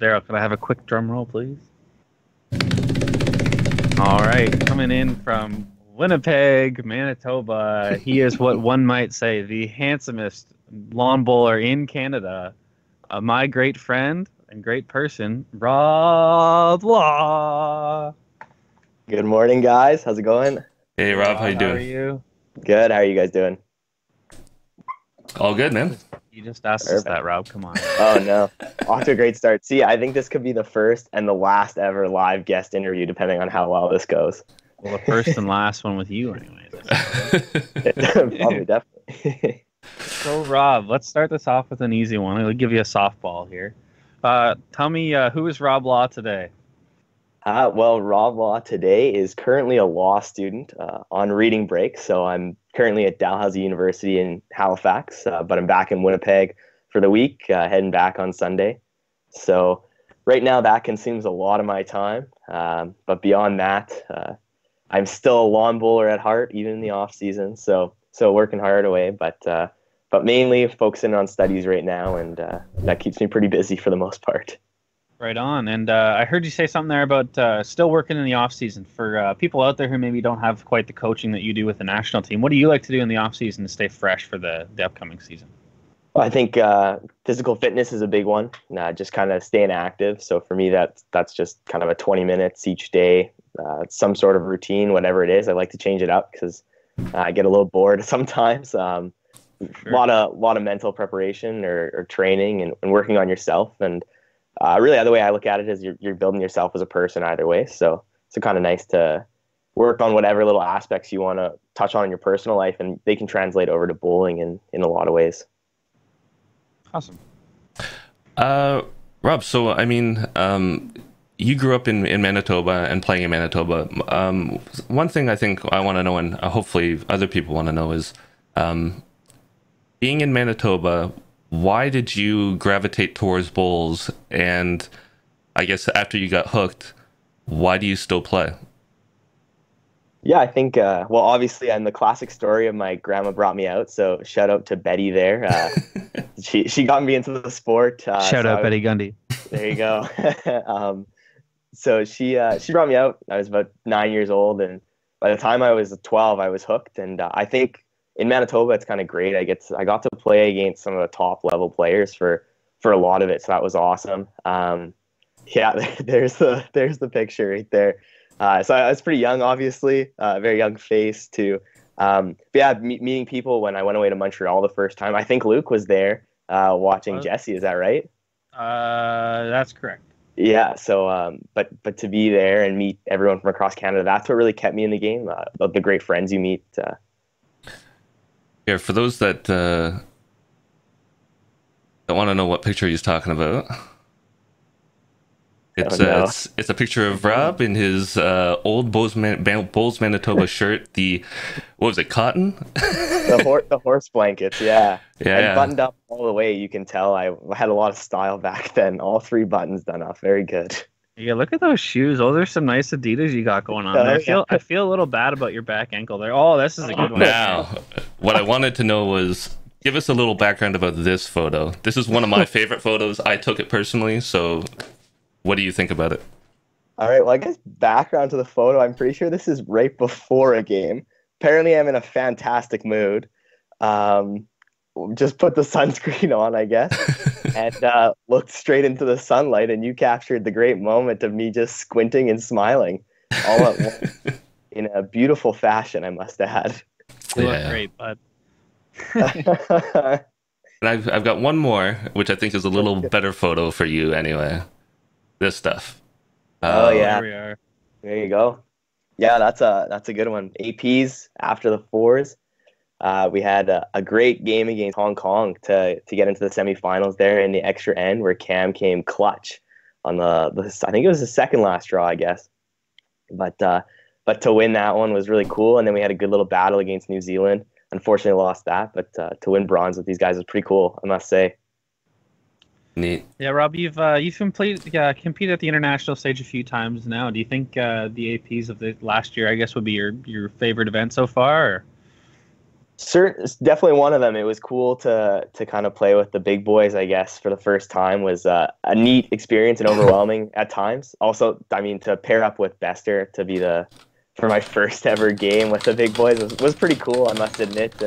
Untitled Darryl. Could I have a quick drum roll, please? All right, coming in from Winnipeg, Manitoba, he is what one might say the handsomest lawn bowler in Canada. My great friend and great person, Rob Law. Good morning, guys. How's it going? Hey Rob, how you How doing? are you? Good. How are you guys doing? All good, man. You just asked us Perfect. that, Rob. Come on. Oh no, off to a great start. See, I think this could be the first and the last ever live guest interview, depending on how well this goes. Well, the first and last one with you, anyways. Probably, definitely. So, Rob, let's start this off with an easy one. I'll give you a softball here. Tell me, who is Rob Law today? Well, Rob Law today is currently a law student on reading break. So I'm currently at Dalhousie University in Halifax, but I'm back in Winnipeg for the week, heading back on Sunday. So right now that consumes a lot of my time. But beyond that, I'm still a lawn bowler at heart, even in the off season. So working hard away, but mainly focusing on studies right now, and that keeps me pretty busy for the most part. Right on. And I heard you say something there about still working in the off season. For people out there who maybe don't have quite the coaching that you do with the national team, what do you like to do in the off season to stay fresh for the upcoming season? Well, I think physical fitness is a big one. Just kind of staying active. So for me, that's just kind of a 20 minutes each day, some sort of routine, whatever it is. I like to change it up because I get a little bored sometimes. Sure. A lot of mental preparation or training and working on yourself. And really, the way I look at it is you're building yourself as a person either way. So it's kind of nice to work on whatever little aspects you want to touch on in your personal life, and they can translate over to bowling in a lot of ways. Awesome. Rob, so I mean, you grew up in Manitoba and playing in Manitoba. One thing I think I want to know, and hopefully other people want to know, is being in Manitoba, why did you gravitate towards bowls? And I guess after you got hooked, why do you still play? Yeah, I think, well, obviously I'm the classic story of my grandma brought me out. So shout out to Betty there. She got me into the sport. Shout out Betty Gundy. There you go. So she brought me out. I was about 9 years old. And by the time I was 12, I was hooked. And I think in Manitoba, it's kind of great. I got to play against some of the top level players for a lot of it. So that was awesome. Yeah, there's the picture right there. So I was pretty young, obviously, very young face too. But yeah, meeting people when I went away to Montreal the first time. I think Luke was there watching Jesse. Is that right? That's correct. Yeah. So, but to be there and meet everyone from across Canada, that's what really kept me in the game. The great friends you meet. Yeah, for those that don't want to know what picture he's talking about, it's a picture of Rob in his old Bowls Manitoba shirt. What was it, cotton? the horse blankets, yeah. Yeah. Buttoned up all the way. You can tell I had a lot of style back then. All three buttons done up, very good. Yeah, look at those shoes. Those are some nice Adidas you got going on there. I feel a little bad about your back ankle there. Oh, this is a good one. Now, what I wanted to know was, give us a little background about this photo. This is one of my favorite photos. I took it personally, so what do you think about it? All right, well, I guess background to the photo, I'm pretty sure this is right before a game. Apparently, I'm in a fantastic mood. Just put the sunscreen on, I guess, and looked straight into the sunlight, and you captured the great moment of me just squinting and smiling all at once in a beautiful fashion, I must add. You look great, bud. And I've got one more, which I think is a little better photo for you anyway. This stuff. Oh yeah, There we are. there you go. Yeah, that's a good one. APs after the fours. We had a great game against Hong Kong to get into the semifinals there in the extra end, where Cam came clutch on the I think it was the second last draw, I guess. But to win that one was really cool. And then we had a good little battle against New Zealand. Unfortunately, lost that, but to win bronze with these guys was pretty cool, I must say. Neat. Yeah, Rob, you've competed at the international stage a few times now. Do you think the APs of the last year, I guess, would be your favorite event so far? Or? It's definitely one of them. It was cool to kind of play with the big boys, I guess, for the first time. Was a neat experience and overwhelming at times. Also, I mean, to pair up with Bester to be for my first ever game with the big boys was pretty cool, I must admit,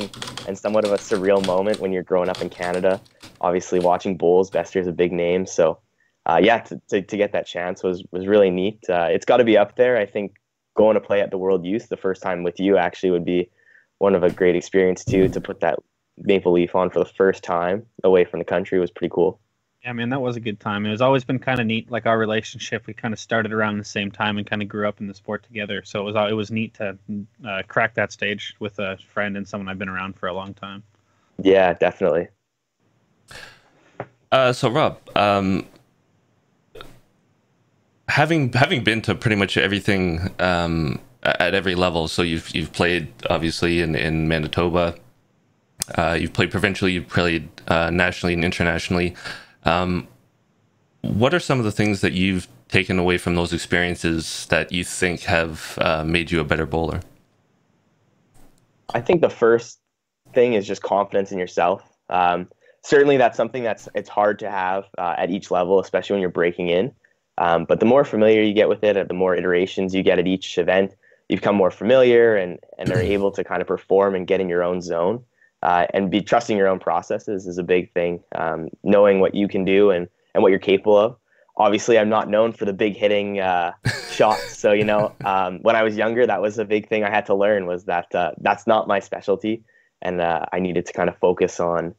and somewhat of a surreal moment when you're growing up in Canada. Obviously, watching bowls, Bester's a big name, so yeah, to get that chance was really neat. It's got to be up there. I think going to play at the World Youth the first time with you actually would be one of a great experience too. To put that maple leaf on for the first time away from the country was pretty cool. Yeah, man, that was a good time. It was always been kind of neat, like our relationship. We kind of started around the same time and kind of grew up in the sport together. So it was neat to crack that stage with a friend and someone I've been around for a long time. Yeah, definitely. So Rob, having been to pretty much everything at every level, so you've played obviously in Manitoba, you've played provincially, you've played nationally and internationally. What are some of the things that you've taken away from those experiences that you think have made you a better bowler? I think the first thing is just confidence in yourself. Certainly that's something it's hard to have at each level, especially when you're breaking in. But the more familiar you get with it, the more iterations you get at each event, you become more familiar and are able to kind of perform and get in your own zone. And be trusting your own processes is a big thing. Knowing what you can do and what you're capable of. Obviously, I'm not known for the big hitting shots. So, when I was younger, that was a big thing I had to learn, was that that's not my specialty. And I needed to kind of focus on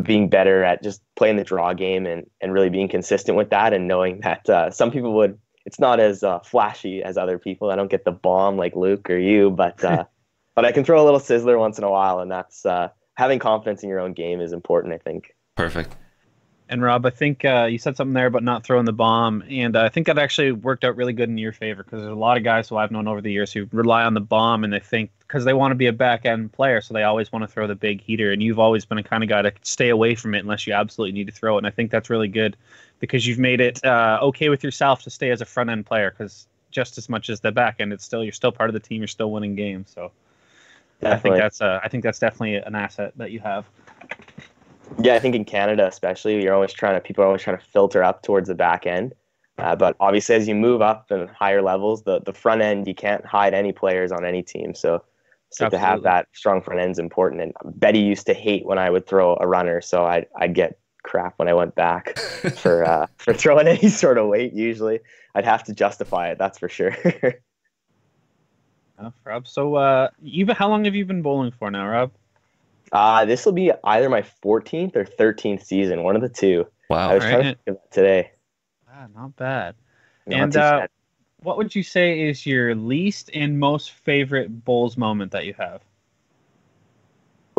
being better at just playing the draw game and really being consistent with that, and knowing that some people it's not as flashy as other people. I don't get the bomb like Luke or you, but I can throw a little sizzler once in a while, and that's having confidence in your own game is important, I think. Perfect. And Rob, I think you said something there about not throwing the bomb, and I think that actually worked out really good in your favor, because there's a lot of guys who I've known over the years who rely on the bomb, and they think, because they want to be a back-end player, so they always want to throw the big heater, and you've always been a kind of guy to stay away from it unless you absolutely need to throw it, and I think that's really good, because you've made it okay with yourself to stay as a front-end player, because just as much as the back-end, you're still part of the team, you're still winning games, so definitely. I think that's definitely an asset that you have. Yeah, I think in Canada especially, people are always trying to filter up towards the back end. But obviously, as you move up in higher levels, the front end, you can't hide any players on any team. So to have that strong front end is important. And Betty used to hate when I would throw a runner, so I'd get crap when I went back for throwing any sort of weight. Usually, I'd have to justify it. That's for sure. Rob, so how long have you been bowling for now, Rob? This will be either my 14th or 13th season, one of the two. Wow. I was trying to think of that today. Not bad. Not too bad. What would you say is your least and most favorite bowls moment that you have?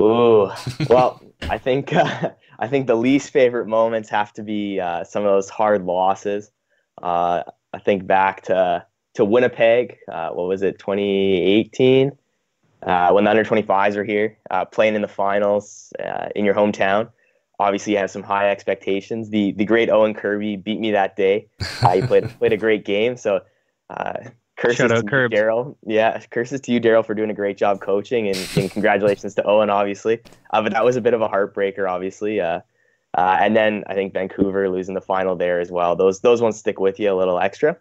Ooh, well, I think the least favorite moments have to be some of those hard losses. I think back to Winnipeg. What was it, 2018? When the under-25s were here, playing in the finals in your hometown. Obviously, you have some high expectations. The great Owen Kirby beat me that day. He played a great game. So curses to you, Darryl. Yeah, curses to you, Darryl, for doing a great job coaching, and congratulations to Owen, obviously. But that was a bit of a heartbreaker, obviously. And then I think Vancouver losing the final there as well. Those ones stick with you a little extra.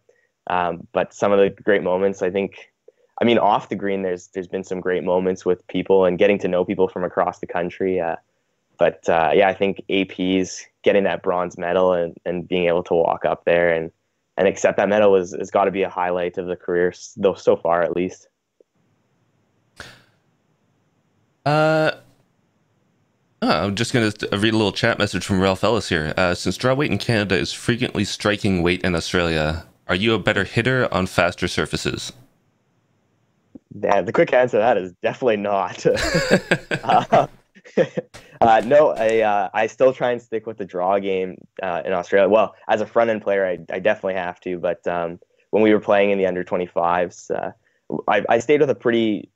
But some of the great moments, I mean, off the green, there's been some great moments with people and getting to know people from across the country. But I think AP's getting that bronze medal and being able to walk up there and accept that medal has got to be a highlight of the career, though, so far at least. I'm just going to read a little chat message from Ralph Ellis here. Since draw weight in Canada is frequently striking weight in Australia, are you a better hitter on faster surfaces? The quick answer to that is definitely not. No, I still try and stick with the draw game in Australia. Well, as a front-end player, I definitely have to. But when we were playing in the under-25s, I stayed with a pretty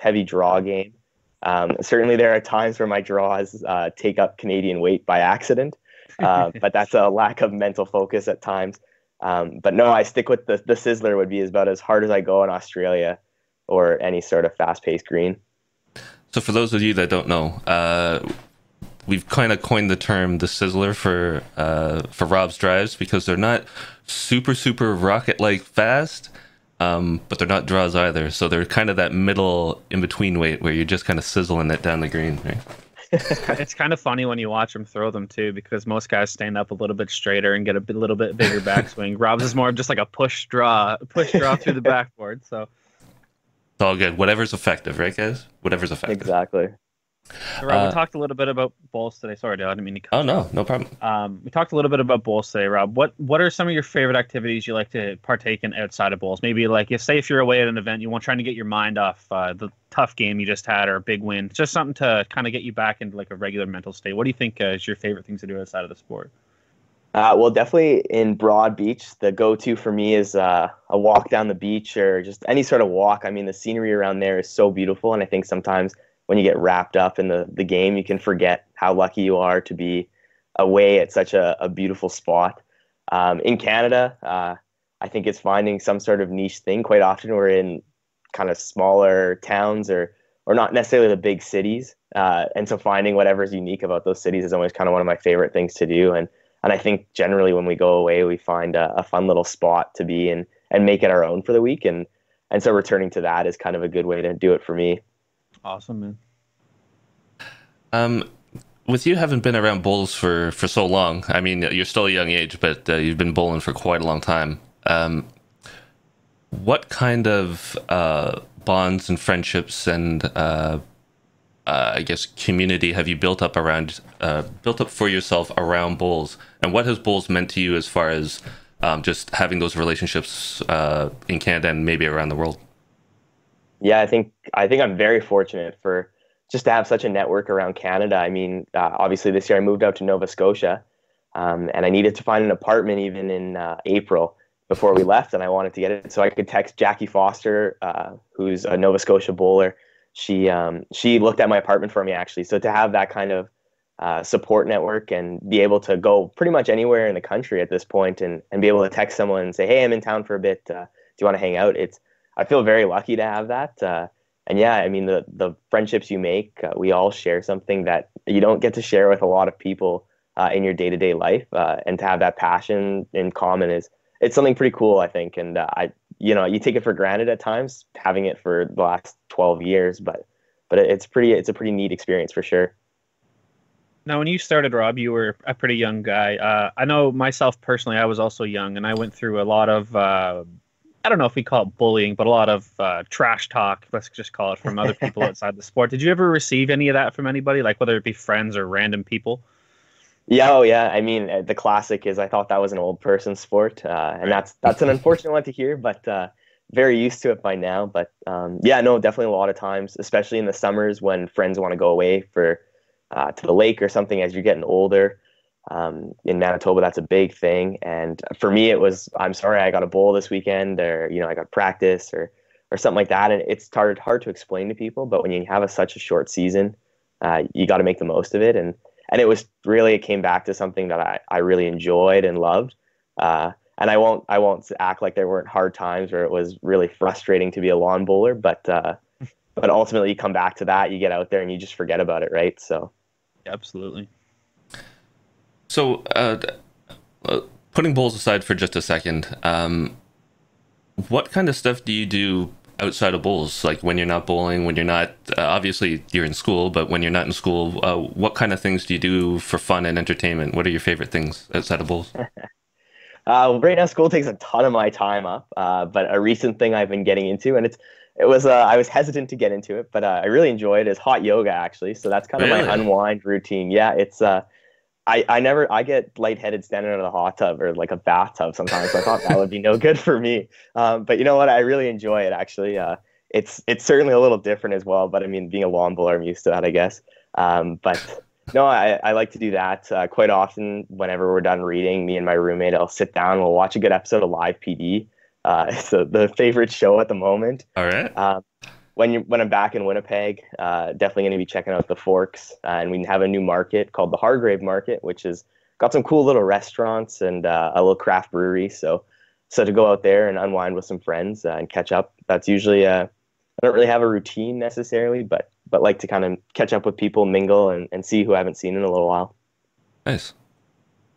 heavy draw game. Certainly, there are times where my draws take up Canadian weight by accident, but that's a lack of mental focus at times. But no, I stick with the sizzler would be about as hard as I go in Australia or any sort of fast-paced green. So for those of you that don't know, we've kind of coined the term the sizzler for Rob's drives, because they're not super rocket like fast, but they're not draws either. So they're kind of that middle in between weight where you're just kind of sizzling it down the green, right? It's kind of funny when you watch him throw them too, because most guys stand up a little bit straighter and get a little bit bigger backswing. Rob's is more of just like a push draw through the backboard. So it's all good. Whatever's effective, right, guys? Whatever's effective. Exactly. So Rob, we talked a little bit about bowls today. Sorry, I didn't mean to cut. Oh no problem. We talked a little bit about bowls today, Rob. What are some of your favorite activities you like to partake in outside of bowls? Maybe like if you're away at an event, you want trying to get your mind off the tough game you just had or a big win, just something to kind of get you back into like a regular mental state. What do you think is your favorite things to do outside of the sport? Well, definitely in Broad Beach, the go-to for me is a walk down the beach or just any sort of walk. I mean, the scenery around there is so beautiful, and I think sometimes when you get wrapped up in the game, you can forget how lucky you are to be away at such a beautiful spot. In Canada, I think it's finding some sort of niche thing. Quite often we're in kind of smaller towns or not necessarily the big cities. And so finding whatever's unique about those cities is always kind of one of my favorite things to do. And I think generally when we go away, we find a fun little spot to be in and make it our own for the week. And so returning to that is kind of a good way to do it for me. Awesome, man. With you having been around bowls for so long, I mean, you're still a young age, but you've been bowling for quite a long time. What kind of bonds and friendships and I guess community have you built up for yourself around bowls? And what has bowls meant to you as far as just having those relationships in Canada and maybe around the world? Yeah, I think I'm very fortunate for just to have such a network around Canada. I mean, obviously this year I moved out to Nova Scotia, and I needed to find an apartment even in April before we left, and I wanted to get it so I could text Jackie Foster, who's a Nova Scotia bowler. She looked at my apartment for me, actually. So to have that kind of support network and be able to go pretty much anywhere in the country at this point and be able to text someone and say, hey, I'm in town for a bit. Do you want to hang out? I feel very lucky to have that. And yeah, I mean, the friendships you make, we all share something that you don't get to share with a lot of people in your day-to-day life. And to have that passion in common it's something pretty cool, I think. And you take it for granted at times, having it for the last 12 years, but it's a pretty neat experience for sure. Now, when you started, Rob, you were a pretty young guy. I know myself personally, I was also young, and I went through a lot of, I don't know if we call it bullying, but a lot of trash talk, let's just call it, from other people outside the sport. Did you ever receive any of that from anybody, like whether it be friends or random people? Yeah, oh yeah. I mean, the classic is I thought that was an old person sport, and that's an unfortunate one to hear, but very used to it by now. But yeah, no, definitely a lot of times, especially in the summers when friends want to go away for to the lake or something as you're getting older. In Manitoba, that's a big thing. And for me, it was, I'm sorry, I got a bowl this weekend, or, I got practice or something like that. And it's hard to explain to people, but when you have such a short season, you got to make the most of it. And it came back to something that I really enjoyed and loved. And I won't act like there weren't hard times where it was really frustrating to be a lawn bowler, but ultimately you come back to that, you get out there and you just forget about it. Right. So. Absolutely. So, putting bowls aside for just a second, what kind of stuff do you do outside of bowls? Like when you're not bowling, when you're not, obviously you're in school, but when you're not in school, what kind of things do you do for fun and entertainment? What are your favorite things outside of bowls? Right now school takes a ton of my time up, but a recent thing I've been getting into, and I was hesitant to get into it, but I really enjoy it, is hot yoga, actually. So that's kind of my unwind routine. Yeah, it's I get lightheaded standing under the hot tub or like a bathtub sometimes. So I thought that would be no good for me. But you know what? I really enjoy it, actually. It's certainly a little different as well, but I mean, being a lawn bowler, I'm used to that, I guess. But no, I like to do that quite often. Whenever we're done reading, me and my roommate, I'll sit down, we'll watch a good episode of Live PD. It's the favorite show at the moment. All right. When I'm back in Winnipeg, definitely going to be checking out the Forks, and we have a new market called the Hargrave Market, which has got some cool little restaurants and a little craft brewery. So to go out there and unwind with some friends and catch up, that's usually I don't really have a routine necessarily, but but like to kind of catch up with people, mingle, and see who I haven't seen in a little while. Nice.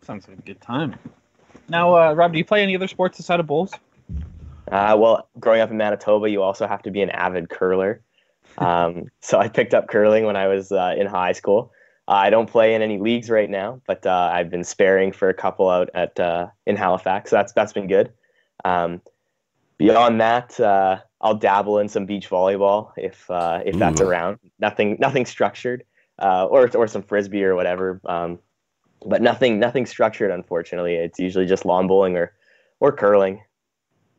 Sounds like a good time. Now, Rob, do you play any other sports aside of bowls? Well, growing up in Manitoba, you also have to be an avid curler. So I picked up curling when I was in high school. I don't play in any leagues right now, but I've been sparing for a couple out at in Halifax. So that's been good. Beyond that, I'll dabble in some beach volleyball if that's Ooh. around. Nothing structured, or some frisbee or whatever. But nothing structured. Unfortunately, it's usually just lawn bowling or curling.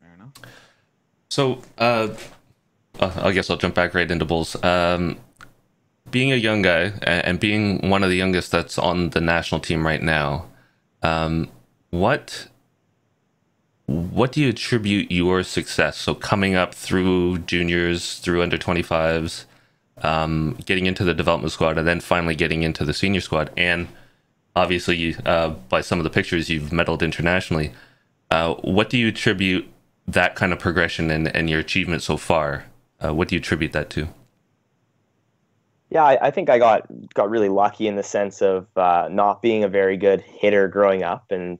Fair enough. So, I guess I'll jump back right into bowls. Being a young guy and being one of the youngest that's on the national team right now, what do you attribute your success? So coming up through juniors, through under 25s, getting into the development squad, and then finally getting into the senior squad, and obviously by some of the pictures you've medaled internationally. What do you attribute that kind of progression and your achievement so far? What do you attribute that to? Yeah, I think I got really lucky in the sense of not being a very good hitter growing up, and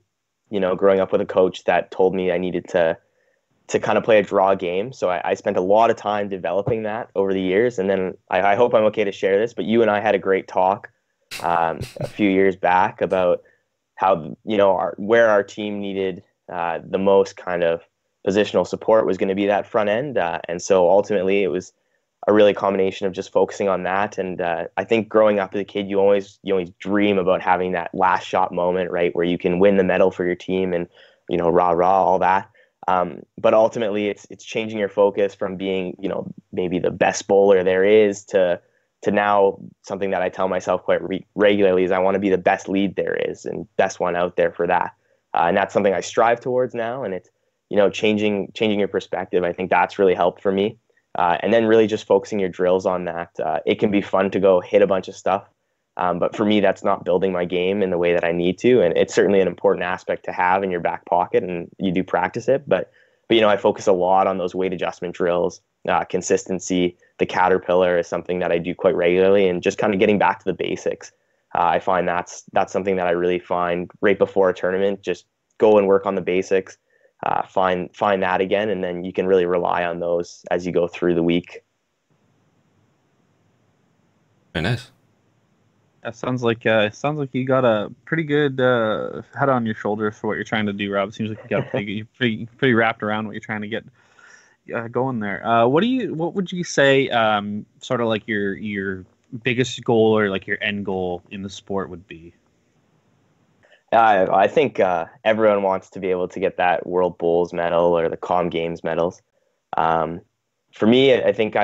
growing up with a coach that told me I needed to kind of play a draw game. So I spent a lot of time developing that over the years, and then I hope I'm okay to share this, but you and I had a great talk a few years back about how where our team needed the most kind of positional support was going to be that front end, and so ultimately it was a really combination of just focusing on that. And I think growing up as a kid, you always dream about having that last shot moment, right, where you can win the medal for your team and rah rah, all that. But ultimately, it's changing your focus from being maybe the best bowler there is to now something that I tell myself quite regularly is I want to be the best lead there is and best one out there for that. And that's something I strive towards now. And it's changing your perspective. I think that's really helped for me. And then really just focusing your drills on that. It can be fun to go hit a bunch of stuff, but for me, that's not building my game in the way that I need to. And it's certainly an important aspect to have in your back pocket, and you do practice it. But I focus a lot on those weight adjustment drills, consistency. The caterpillar is something that I do quite regularly, and just kind of getting back to the basics. I find that's something that I really find right before a tournament. Just go and work on the basics. Find that again, and then you can really rely on those as you go through the week. Very nice. That sounds like you got a pretty good head on your shoulders for what you're trying to do, Rob. It seems like you got you're pretty wrapped around what you're trying to get going there. What would you say sort of like your biggest goal or like your end goal in the sport would be? I think everyone wants to be able to get that World Bowls medal or the Com Games medals. For me, I think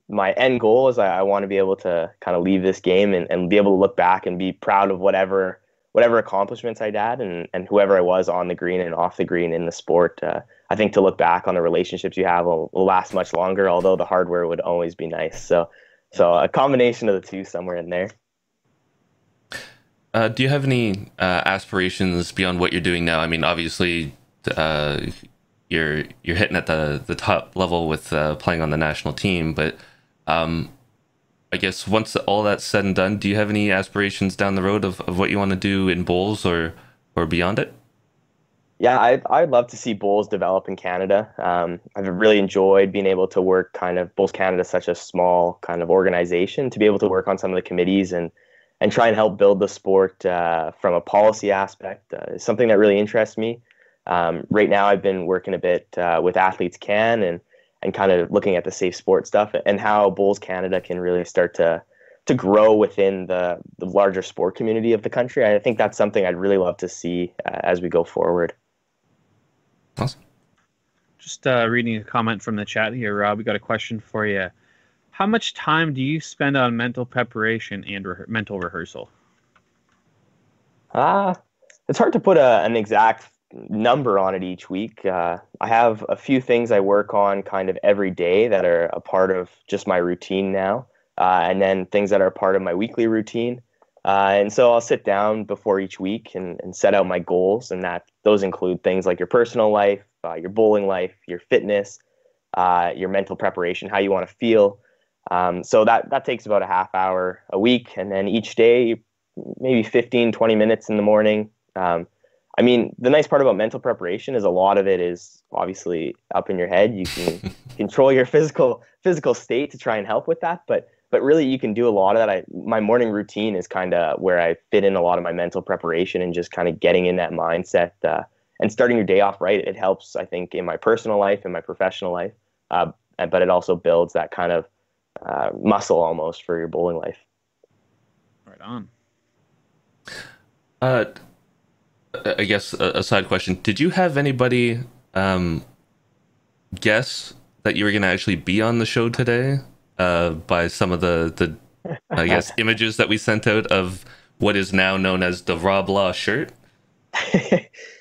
my end goal is I want to be able to kind of leave this game and be able to look back and be proud of whatever accomplishments I had and whoever I was on the green and off the green in the sport. I think to look back on the relationships you have will last much longer, although the hardware would always be nice. So a combination of the two somewhere in there. Do you have any aspirations beyond what you're doing now? I mean, obviously, you're hitting at the top level with playing on the national team, but I guess once all that's said and done, do you have any aspirations down the road of what you want to do in bowls or beyond it? Yeah, I'd love to see bowls develop in Canada. I've really enjoyed being able to work kind of Bowls Canada is such a small kind of organization to be able to work on some of the committees and try and help build the sport from a policy aspect is something that really interests me. Right now, I've been working a bit with Athletes Can and kind of looking at the safe sport stuff and how Bowls Canada can really start to grow within the larger sport community of the country. I think that's something I'd really love to see as we go forward. Awesome. Just reading a comment from the chat here, Rob. We got a question for you. How much time do you spend on mental preparation and mental rehearsal? It's hard to put an exact number on it each week. I have a few things I work on kind of every day that are a part of just my routine now, and then things that are a part of my weekly routine. And so I'll sit down before each week and set out my goals, and those include things like your personal life, your bowling life, your fitness, your mental preparation, how you want to feel. So that takes about a half hour a week, and then each day, maybe 15, 20 minutes in the morning. I mean, the nice part about mental preparation is a lot of it is obviously up in your head. You can control your physical state to try and help with that, but really you can do a lot of that. My morning routine is kind of where I fit in a lot of my mental preparation and just kind of getting in that mindset and starting your day off right. It helps, I think, in my personal life and my professional life, but it also builds that kind of muscle almost for your bowling life. Right on. I guess a side question. Did you have anybody guess that you were going to actually be on the show today by some of the I guess, images that we sent out of what is now known as the Rob Law shirt?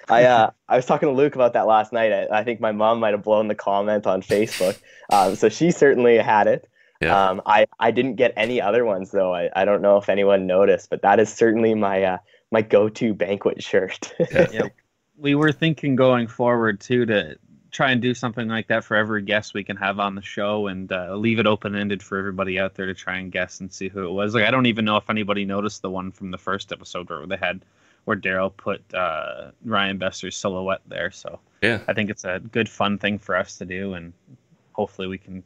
I was talking to Luke about that last night. I think my mom might have blown the comment on Facebook. So she certainly had it. Yeah. I didn't get any other ones, though. I don't know if anyone noticed, but that is certainly my go-to banquet shirt. Yeah, we were thinking going forward too to try and do something like that for every guest we can have on the show, and leave it open-ended for everybody out there to try and guess and see who it was. Like, I don't even know if anybody noticed the one from the first episode where Darryl put Ryan Besser's silhouette there. So yeah, I think it's a good fun thing for us to do, and hopefully we can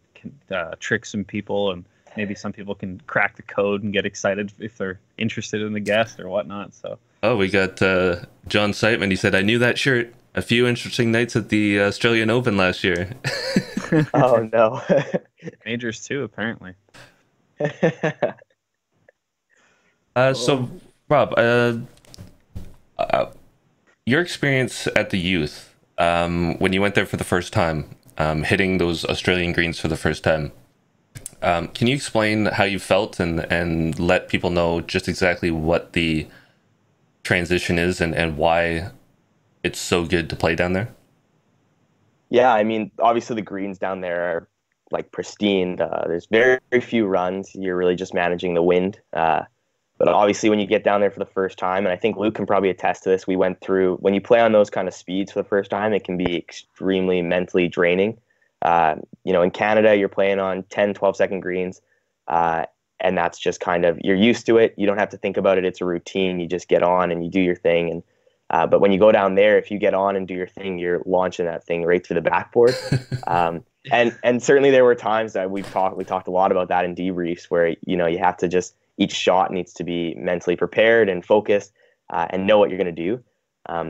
trick some people, and maybe some people can crack the code and get excited if they're interested in the guest or whatnot. So we got John Seitman. He said, "I knew that shirt. A few interesting nights at the Australian Open last year." Oh no. Majors too, apparently. So Rob, your experience at the youth, when you went there for the first time, hitting those Australian greens for the first time, can you explain how you felt and let people know just exactly what the transition is and why it's so good to play down there? Yeah, I mean, obviously the greens down there are like pristine. There's very, very few runs. You're really just managing the wind. But obviously when you get down there for the first time, and I think Luke can probably attest to this, we went through, when you play on those kind of speeds for the first time, it can be extremely mentally draining. In Canada, you're playing on 10, 12-second greens. And that's just kind of, you're used to it. You don't have to think about it. It's a routine. You just get on and you do your thing. And but when you go down there, if you get on and do your thing, you're launching that thing right through the backboard. And certainly there were times that we talked a lot about that in debriefs where, you have to just, each shot needs to be mentally prepared and focused and know what you're going to do.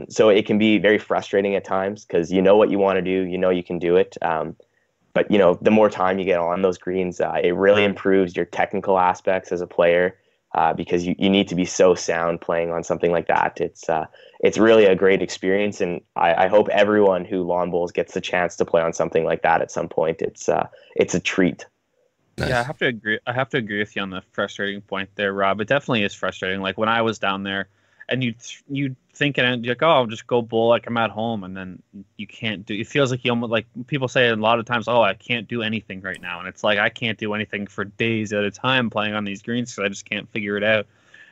So it can be very frustrating at times because you know what you want to do, you can do it. But the more time you get on those greens, it really improves your technical aspects as a player. Because you need to be so sound playing on something like that. It's really a great experience, and I hope everyone who lawn bowls gets the chance to play on something like that at some point. It's a treat. Nice. Yeah, I have to agree with you on the frustrating point there, Rob. It definitely is frustrating. Like when I was down there, and you think and you're like, oh, I'll just go bowl like I'm at home, and then you can't do. It feels like you almost, like people say a lot of times, oh, I can't do anything right now, and it's like I can't do anything for days at a time playing on these greens because I just can't figure it out.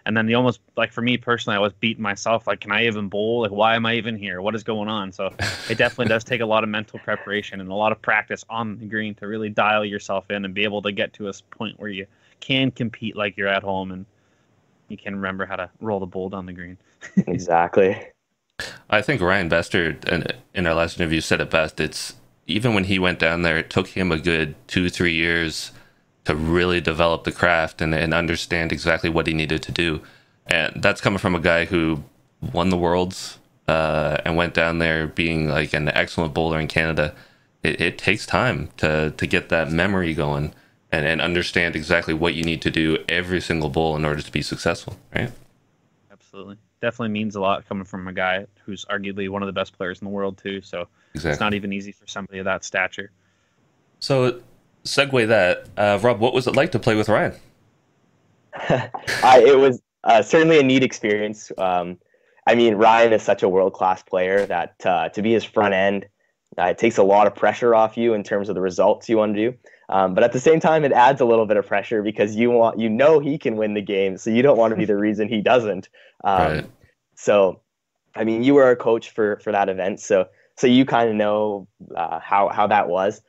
And then almost, like for me personally, I was beating myself. Like, can I even bowl? Like, why am I even here? What is going on? So it definitely does take a lot of mental preparation and a lot of practice on the green to really dial yourself in and be able to get to a point where you can compete like you're at home and you can remember how to roll the bowl down the green. Exactly. I think Ryan Bester in our last interview said it best. It's even when he went down there, it took him a good 2-3 years to really develop the craft and understand exactly what he needed to do. And that's coming from a guy who won the Worlds and went down there being like an excellent bowler in Canada. It takes time to get that memory going and understand exactly what you need to do every single bowl in order to be successful, right? Absolutely. Definitely means a lot coming from a guy who's arguably one of the best players in the world too. So exactly. It's not even easy for somebody of that stature. So segue that, Rob, what was it like to play with Ryan? It was certainly a neat experience. I mean, Ryan is such a world-class player that to be his front end, it takes a lot of pressure off you in terms of the results you want to do. But at the same time, it adds a little bit of pressure because he can win the game, so you don't want to be the reason he doesn't. Right. So, I mean, you were our coach for that event, so you kind of know how that was.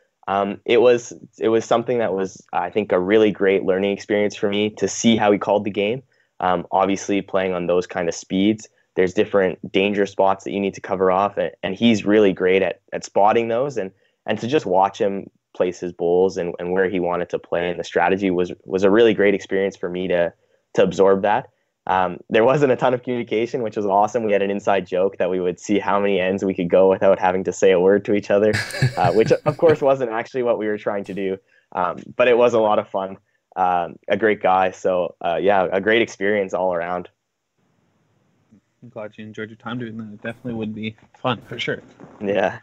It was something that was, I think, a really great learning experience for me to see how he called the game. Obviously, playing on those kind of speeds, there's different danger spots that you need to cover off, and he's really great at spotting those, and to just watch him place his bowls and where he wanted to play and the strategy was a really great experience for me to absorb that. There wasn't a ton of communication, which was awesome. We had an inside joke that we would see how many ends we could go without having to say a word to each other, which of course wasn't actually what we were trying to do. But it was a lot of fun. A great guy. So yeah, a great experience all around. I'm glad you enjoyed your time doing that. It definitely would be fun for sure. Yeah.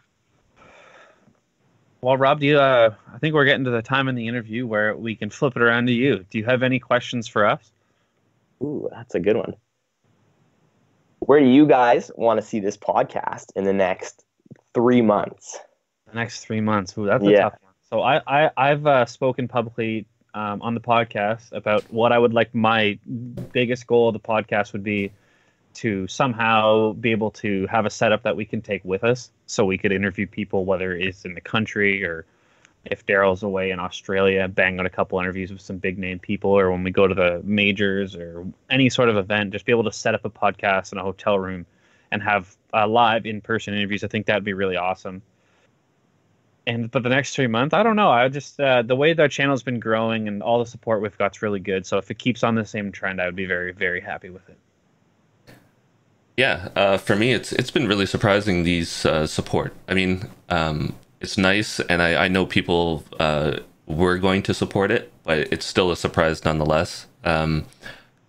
Well, Rob, I think we're getting to the time in the interview where we can flip it around to you. Do you have any questions for us? Ooh, that's a good one. Where do you guys want to see this podcast in the next 3 months? The next 3 months. Ooh, that's a tough one. So I've spoken publicly on the podcast about what I would like. My biggest goal of the podcast would be to somehow be able to have a setup that we can take with us, so we could interview people, whether it's in the country or if Darryl's away in Australia, bang out a couple interviews with some big name people, or when we go to the majors or any sort of event, just be able to set up a podcast in a hotel room and have live in-person interviews. I think that'd be really awesome. But the next 3 months, I don't know. I just the way that our channel's been growing and all the support we've got's really good. So if it keeps on the same trend, I would be very, very happy with it. Yeah, for me, it's been really surprising, these support. I mean, it's nice, and I know people were going to support it, but it's still a surprise nonetheless.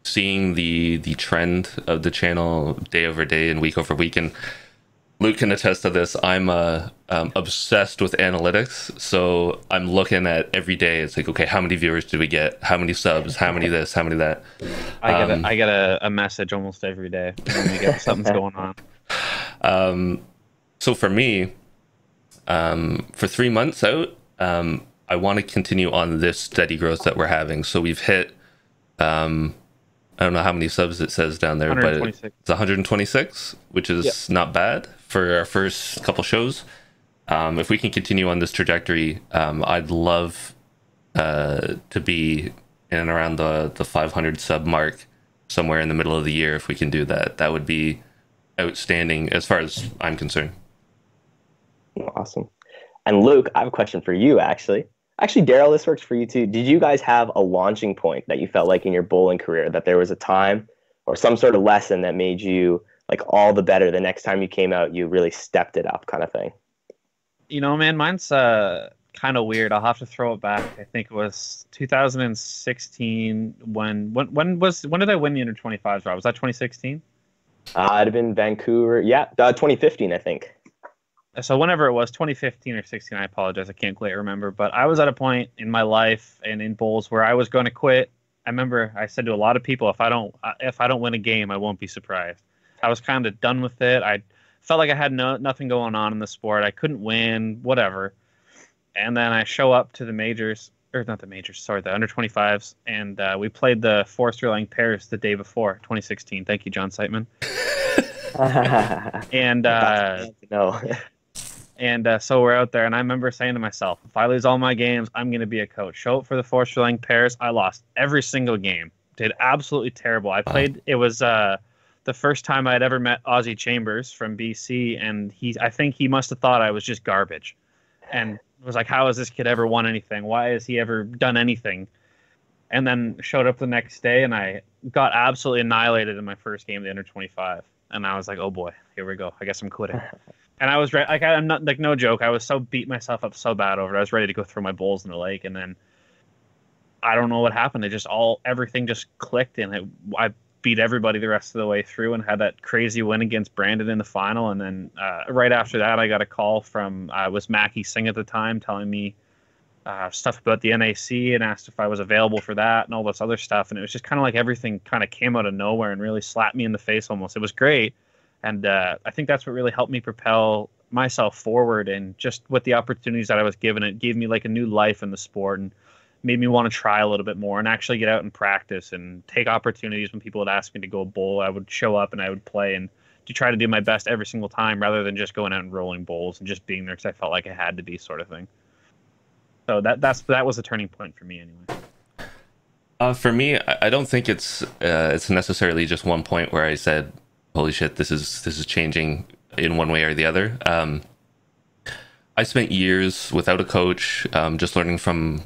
Seeing the trend of the channel day over day and week over week, and Luke can attest to this. I'm obsessed with analytics, so I'm looking at every day. It's like, okay, how many viewers did we get? How many subs? How many this? How many that? I get a message almost every day when we get something's going on. So for me, for 3 months out, I want to continue on this steady growth that we're having. So we've hit, I don't know how many subs it says down there, but it's 126, which is not bad for our first couple shows. If we can continue on this trajectory, I'd love to be in and around the 500 sub mark somewhere in the middle of the year. If we can do that, that would be outstanding as far as I'm concerned. Awesome. And Luke, I have a question for you, actually. Actually, Darryl, this works for you too. Did you guys have a launching point that you felt like in your bowling career, that there was a time or some sort of lesson that made you like all the better the next time you came out, you really stepped it up, kind of thing? You know, man, mine's kind of weird. I'll have to throw it back. I think it was 2016 when did I win the under-25s, Rob? Was that 2016? It'd have been Vancouver. Yeah, 2015, I think. So whenever it was, 2015 or 16, I apologize, I can't quite remember. But I was at a point in my life and in bowls where I was going to quit. I remember I said to a lot of people, if I don't win a game, I won't be surprised. I was kind of done with it. I felt like I had nothing going on in the sport. I couldn't win, whatever. And then I show up to the majors, or not the majors, sorry, the under-25s, and we played the Forster-Lang pairs the day before, 2016. Thank you, John Siteman. And no. And so we're out there, and I remember saying to myself, if I lose all my games, I'm going to be a coach. Show up for the Forster-Lang pairs. I lost every single game. Did absolutely terrible. I played, it was the first time I had ever met Ozzie Chambers from BC, and I think he must have thought I was just garbage. And was like, how has this kid ever won anything? Why has he ever done anything? And then showed up the next day, and I got absolutely annihilated in my first game of the under-25. And I was like, oh boy, here we go. I guess I'm quitting. And I was like, I'm not, like, no joke. I was so beat myself up so bad over it. I was ready to go throw my bowls in the lake. And then I don't know what happened. It just everything just clicked, and I beat everybody the rest of the way through and had that crazy win against Brandon in the final. And then right after that, I got a call from, was Mackie Singh at the time, telling me stuff about the NAC and asked if I was available for that and all this other stuff. And it was just kind of like everything kind of came out of nowhere and really slapped me in the face almost. It was great. And I think that's what really helped me propel myself forward. And just with the opportunities that I was given, it gave me like a new life in the sport and made me want to try a little bit more and actually get out and practice and take opportunities. When people would ask me to go bowl, I would show up and I would play and to try to do my best every single time, rather than just going out and rolling bowls and just being there because I felt like I had to be, sort of thing. So that was a turning point for me anyway. For me, I don't think it's necessarily just one point where I said, "Holy shit, this is changing in one way or the other." I spent years without a coach, just learning from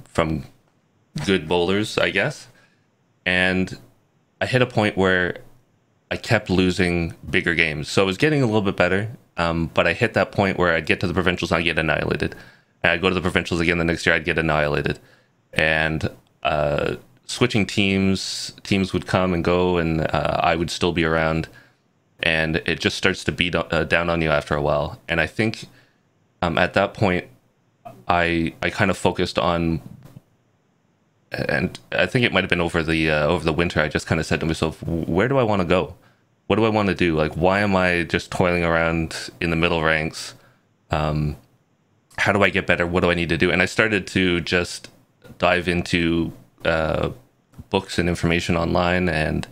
good bowlers, I guess, and I hit a point where I kept losing bigger games. So I was getting a little bit better, but I hit that point where I'd get to the provincials and I'd get annihilated. And I'd go to the provincials again the next year, I'd get annihilated. And switching teams would come and go, and I would still be around. And it just starts to beat down on you after a while. And I think at that point, I kind of focused on, and I think it might have been over the winter, I just kind of said to myself, where do I want to go? What do I want to do? Like, why am I just toiling around in the middle ranks? How do I get better? What do I need to do? And I started to just dive into books and information online and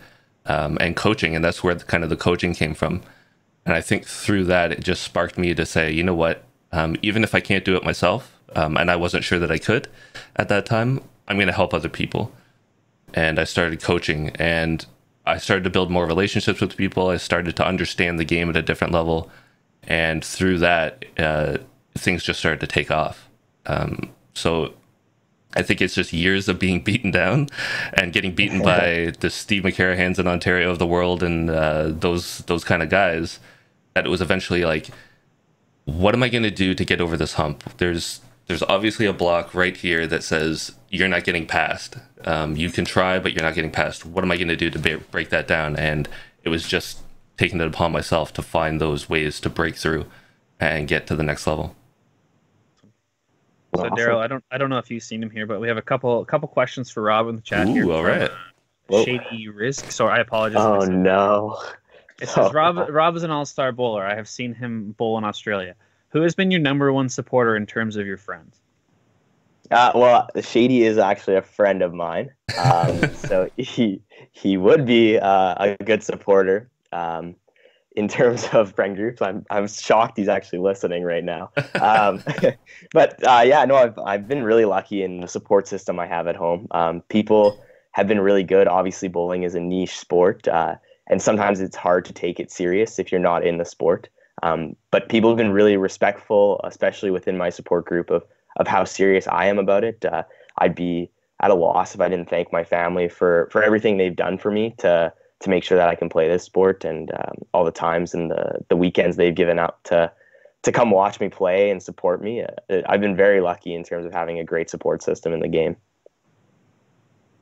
coaching, and that's where kind of the coaching came from. And I think through that, it just sparked me to say, you know what? Even if I can't do it myself, and I wasn't sure that I could at that time, I'm going to help other people. And I started coaching, and I started to build more relationships with people. I started to understand the game at a different level. And through that, things just started to take off. So I think it's just years of being beaten down and getting beaten by the Steve McCarahans in Ontario of the world and those kind of guys, that it was eventually like, what am I going to do to get over this hump? There's obviously a block right here that says you're not getting past. You can try, but you're not getting past. What am I going to do to break that down? And it was just taking it upon myself to find those ways to break through and get to the next level. So Darryl, I don't know if you've seen him here, but we have a couple questions for Rob in the chat here. All right. Shady Risk. Sorry, I apologize. Oh no. It says Rob is an all-star bowler. I have seen him bowl in Australia. Who has been your number one supporter in terms of your friends? Well, Shady is actually a friend of mine, so he would be a good supporter. In terms of friend groups, I'm shocked he's actually listening right now. But yeah, no, I've been really lucky in the support system I have at home. People have been really good. Obviously, bowling is a niche sport, and sometimes it's hard to take it serious if you're not in the sport. But people have been really respectful, especially within my support group, of how serious I am about it. I'd be at a loss if I didn't thank my family for everything they've done for me to make sure that I can play this sport, and all the times and the weekends they've given up to come watch me play and support me. I've been very lucky in terms of having a great support system in the game.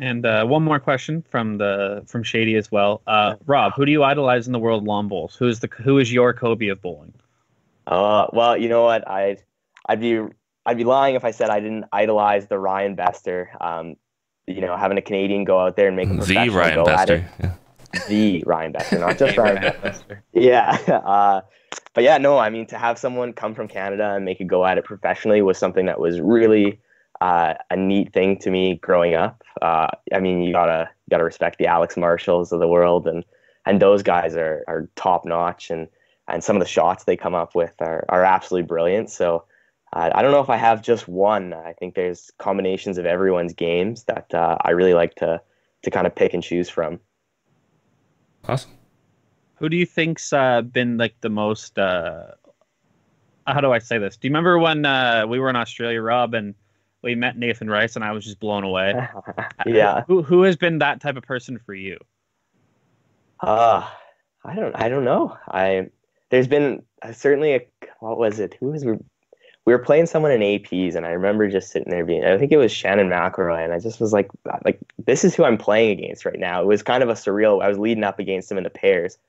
And one more question from Shady as well. Rob, who do you idolize in the world of lawn bowls? Who is your Kobe of bowling? Well, you know what? I'd be lying if I said I didn't idolize the Ryan Bester. Having a Canadian go out there and make a professional Ryan go Bester. at it. Yeah. The Ryan Bester, not just Ryan Bester. Yeah. But yeah, no, I mean, to have someone come from Canada and make a go at it professionally was something that was really a neat thing to me growing up. I mean, you gotta respect the Alex Marshalls of the world, and those guys are top notch, and some of the shots they come up with are absolutely brilliant. So I don't know if I have just one. I think there's combinations of everyone's games that I really like to kind of pick and choose from. Awesome. Who do you think's been like the most? How do I say this? Do you remember when we were in Australia, Rob, and we met Nathan Rice, and I was just blown away? Yeah. Who has been that type of person for you? I don't know. There's been certainly what was it? We were playing someone in APs, and I remember just sitting there I think it was Shannon McElroy, and I just was like, this is who I'm playing against right now. It was kind of a surreal. I was leading up against him in the pairs.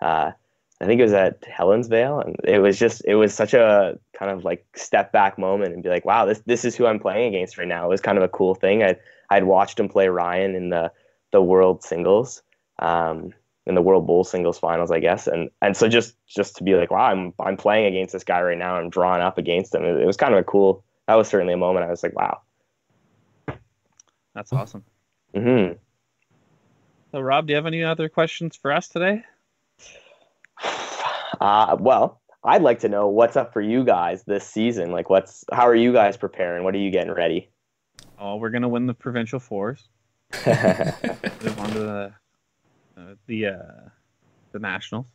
I think it was at Helensvale, and it was such a kind of like step back moment and be like, wow, this is who I'm playing against right now. It was kind of a cool thing. I'd watched him play Ryan in the World Singles, in the World Bowl Singles finals, I guess, and so just to be like, wow, I'm playing against this guy right now. I'm drawing up against him. It was kind of a cool. That was certainly a moment. I was like, wow, that's awesome. Mm-hmm. So, Rob, do you have any other questions for us today? Well, I'd like to know what's up for you guys this season. Like, how are you guys preparing? What are you getting ready? Oh, we're gonna win the provincial fours. Move on to the nationals,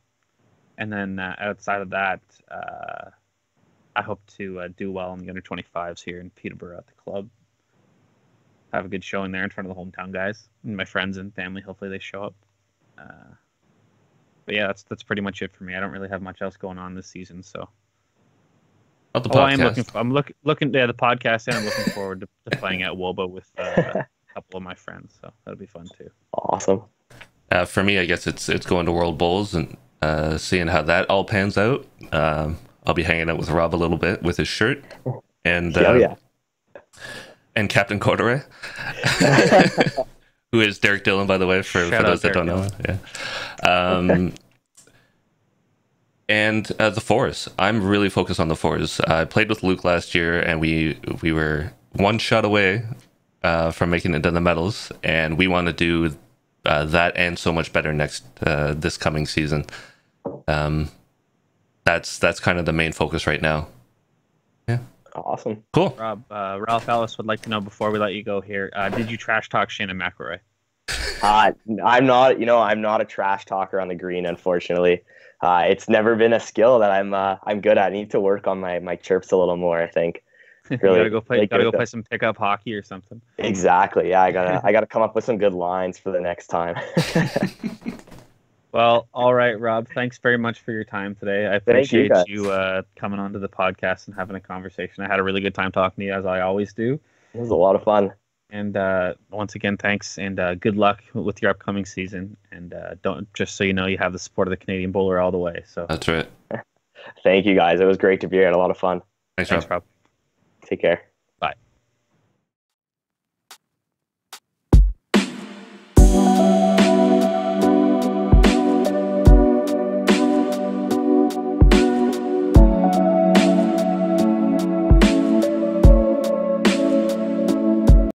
and then outside of that, I hope to do well in the under 25s here in Peterborough at the club. Have a good showing there in front of the hometown guys and my friends and family. Hopefully they show up. But yeah, that's pretty much it for me. I don't really have much else going on this season. So, Oh, the podcast. I'm looking the podcast, and I'm looking forward to playing at WOBA with a couple of my friends. So that'll be fun too. Awesome. For me, I guess it's going to World Bowls and seeing how that all pans out. I'll be hanging out with Rob a little bit with his shirt and and Captain Corduroy, who is Derek Dillon, by the way, for those that don't know. Yeah. And the fours. I'm really focused on the fours. I played with Luke last year, and we were one shot away from making it to the medals, and we want to do that and so much better this coming season. That's kind of the main focus right now. Yeah. Awesome. Cool. Rob, Ralph Ellis would like to know before we let you go here. Did you trash talk Shannon McElroy? I'm not a trash talker on the green, unfortunately. It's never been a skill that I'm good at. I need to work on my chirps a little more, I think. Really, you gotta go play some pickup hockey or something. Exactly. Yeah, I gotta come up with some good lines for the next time. Well, all right, Rob. Thanks very much for your time today. I appreciate you coming onto the podcast and having a conversation. I had a really good time talking to you, as I always do. It was a lot of fun. And once again, thanks, and good luck with your upcoming season. And just so you know, you have the support of the Canadian Bowler all the way. So that's right. Thank you, guys. It was great to be here. I had a lot of fun. Thanks, Rob. Take care.